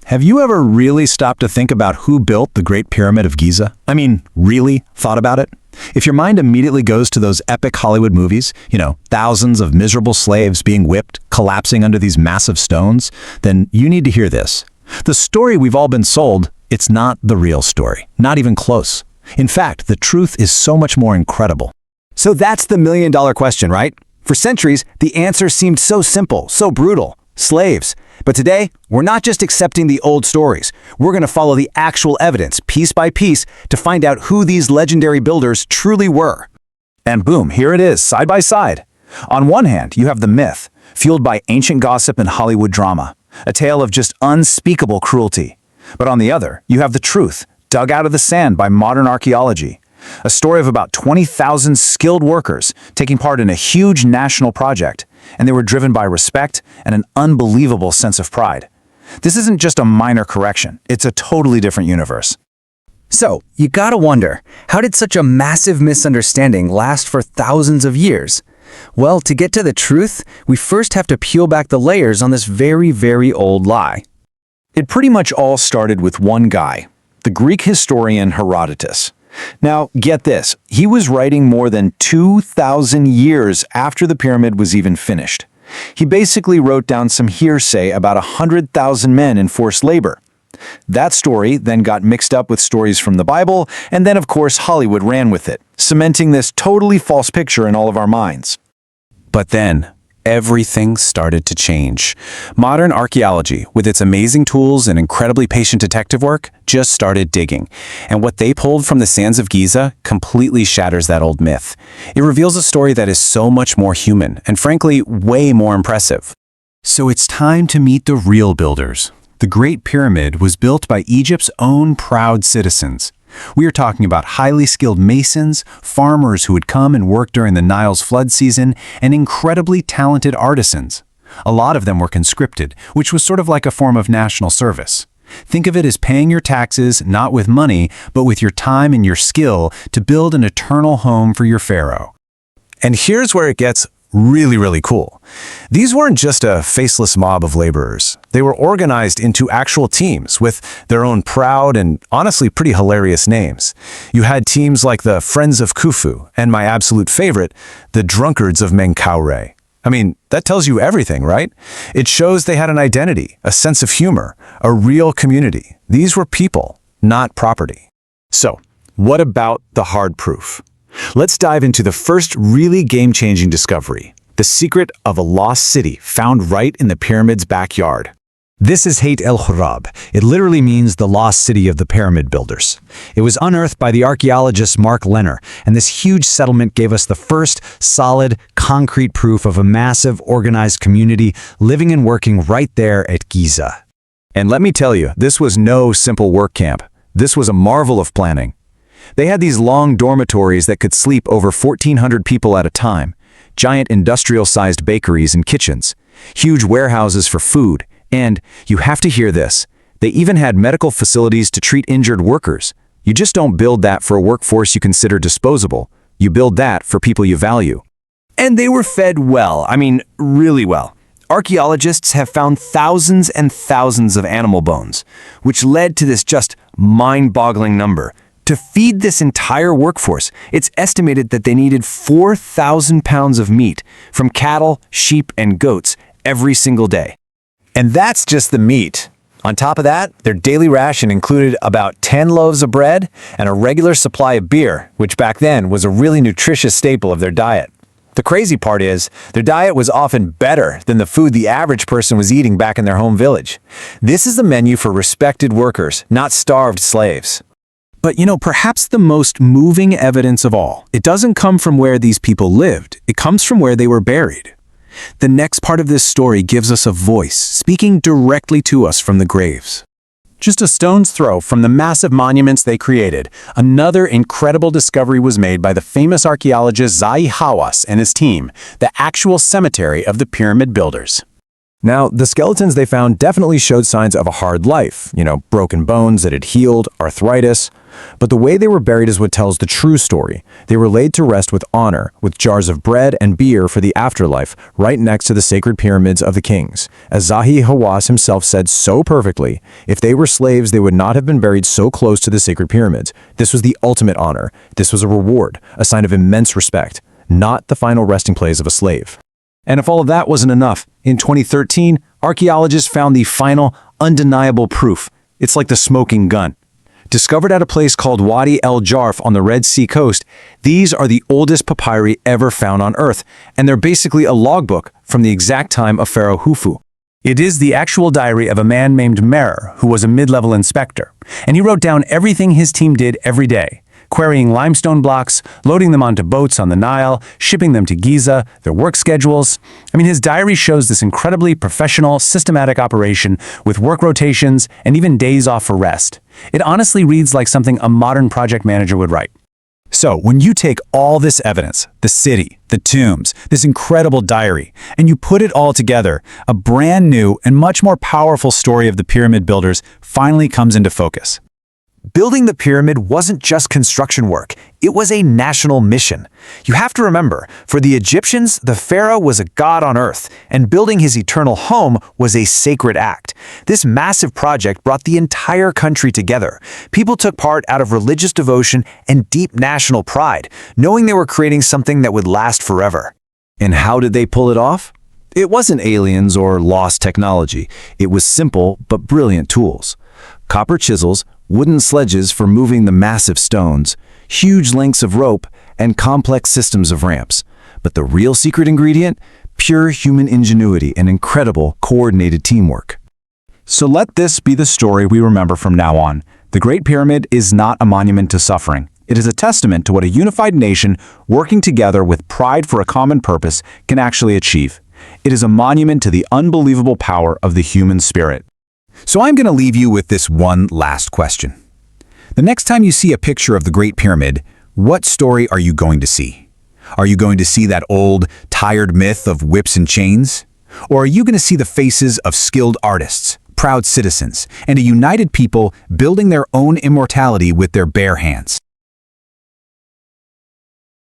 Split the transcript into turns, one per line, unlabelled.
Have you ever really stopped to think about who built the Great Pyramid of Giza? I mean, really thought about it? If your mind immediately goes to those epic Hollywood movies, thousands of miserable slaves being whipped, collapsing under these massive stones, then you need to hear this. The story we've all been sold, it's not the real story, not even close. In fact, the truth is so much more incredible.
So that's the million-dollar question, right? For centuries, the answer seemed so simple, so brutal. Slaves. But today, we're not just accepting the old stories. We're going to follow the actual evidence, piece by piece, to find out who these legendary builders truly were.
And boom, here it is, side by side. On one hand, you have the myth, fueled by ancient gossip and Hollywood drama, a tale of just unspeakable cruelty. But on the other, you have the truth, dug out of the sand by modern archaeology. A story of about 20,000 skilled workers taking part in a huge national project, and they were driven by respect and an unbelievable sense of pride. This isn't just a minor correction, it's a totally different universe.
So, you gotta wonder, how did such a massive misunderstanding last for thousands of years? Well, to get to the truth, we first have to peel back the layers on this very, very old lie.
It pretty much all started with one guy, the Greek historian Herodotus. Now, get this, he was writing more than 2,000 years after the pyramid was even finished. He basically wrote down some hearsay about 100,000 men in forced labor. That story then got mixed up with stories from the Bible, and then of course Hollywood ran with it, cementing this totally false picture in all of our minds. But then, everything started to change. Modern archaeology, with its amazing tools and incredibly patient detective work, just started digging. And what they pulled from the sands of Giza completely shatters that old myth. It reveals a story that is so much more human, and frankly, way more impressive. So it's time to meet the real builders. The Great Pyramid was built by Egypt's own proud citizens. We are talking about highly skilled masons, farmers who would come and work during the Nile's flood season, and incredibly talented artisans. A lot of them were conscripted, which was sort of like a form of national service. Think of it as paying your taxes, not with money, but with your time and your skill to build an eternal home for your pharaoh. And here's where it gets really cool. These weren't just a faceless mob of laborers. They were organized into actual teams with their own proud and honestly pretty hilarious names. You had teams like the Friends of Khufu and my absolute favorite, the Drunkards of Menkaure. I mean, that tells you everything, right? It shows they had an identity, a sense of humor, a real community. These were people, not property. So, what about the hard proof? Let's dive into the first really game-changing discovery, the secret of a lost city found right in the pyramid's backyard. This is el-Jarf. It literally means the lost city of the pyramid builders. It was unearthed by the archaeologist Mark Lenner, and this huge settlement gave us the first solid, concrete proof of a massive, organized community living and working right there at Giza. And let me tell you, this was no simple work camp. This was a marvel of planning. They had these long dormitories that could sleep over 1,400 people at a time, giant industrial-sized bakeries and kitchens, huge warehouses for food, and, you have to hear this, they even had medical facilities to treat injured workers. You just don't build that for a workforce you consider disposable. You build that for people you value. And they were fed well, I mean, really well. Archaeologists have found thousands and thousands of animal bones, which led to this just mind-boggling number. To feed this entire workforce, it's estimated that they needed 4,000 pounds of meat from cattle, sheep, and goats every single day. And that's just the meat. On top of that, their daily ration included about 10 loaves of bread and a regular supply of beer, which back then was a really nutritious staple of their diet. The crazy part is, their diet was often better than the food the average person was eating back in their home village. This is the menu for respected workers, not starved slaves. But perhaps the most moving evidence of all, it doesn't come from where these people lived, it comes from where they were buried. The next part of this story gives us a voice, speaking directly to us from the graves. Just a stone's throw from the massive monuments they created, another incredible discovery was made by the famous archaeologist Zahi Hawass and his team, the actual cemetery of the pyramid builders.
Now, the skeletons they found definitely showed signs of a hard life, broken bones that had healed, arthritis. But the way they were buried is what tells the true story. They were laid to rest with honor, with jars of bread and beer for the afterlife, right next to the sacred pyramids of the kings. As Zahi Hawass himself said so perfectly, if they were slaves, they would not have been buried so close to the sacred pyramids. This was the ultimate honor. This was a reward, a sign of immense respect, not the final resting place of a slave.
And if all of that wasn't enough, in 2013, archaeologists found the final, undeniable proof. It's like the smoking gun. Discovered at a place called Wadi el-Jarf on the Red Sea coast, these are the oldest papyri ever found on Earth, and they're basically a logbook from the exact time of Pharaoh Khufu. It is the actual diary of a man named Mer, who was a mid-level inspector, and he wrote down everything his team did every day, quarrying limestone blocks, loading them onto boats on the Nile, shipping them to Giza, their work schedules. His diary shows this incredibly professional, systematic operation with work rotations and even days off for rest. It honestly reads like something a modern project manager would write.
So, when you take all this evidence, the city, the tombs, this incredible diary, and you put it all together, a brand new and much more powerful story of the pyramid builders finally comes into focus.
Building the pyramid wasn't just construction work, it was a national mission. You have to remember, for the Egyptians, the pharaoh was a god on earth, and building his eternal home was a sacred act. This massive project brought the entire country together. People took part out of religious devotion and deep national pride, knowing they were creating something that would last forever.
And how did they pull it off? It wasn't aliens or lost technology. It was simple but brilliant tools. Copper chisels, wooden sledges for moving the massive stones, huge lengths of rope, and complex systems of ramps. But the real secret ingredient? Pure human ingenuity and incredible coordinated teamwork.
So let this be the story we remember from now on. The Great Pyramid is not a monument to suffering. It is a testament to what a unified nation working together with pride for a common purpose can actually achieve. It is a monument to the unbelievable power of the human spirit.
So I'm going to leave you with this one last question. The next time you see a picture of the Great Pyramid, what story are you going to see? Are you going to see that old, tired myth of whips and chains? Or are you going to see the faces of skilled artists, proud citizens, and a united people building their own immortality with their bare hands?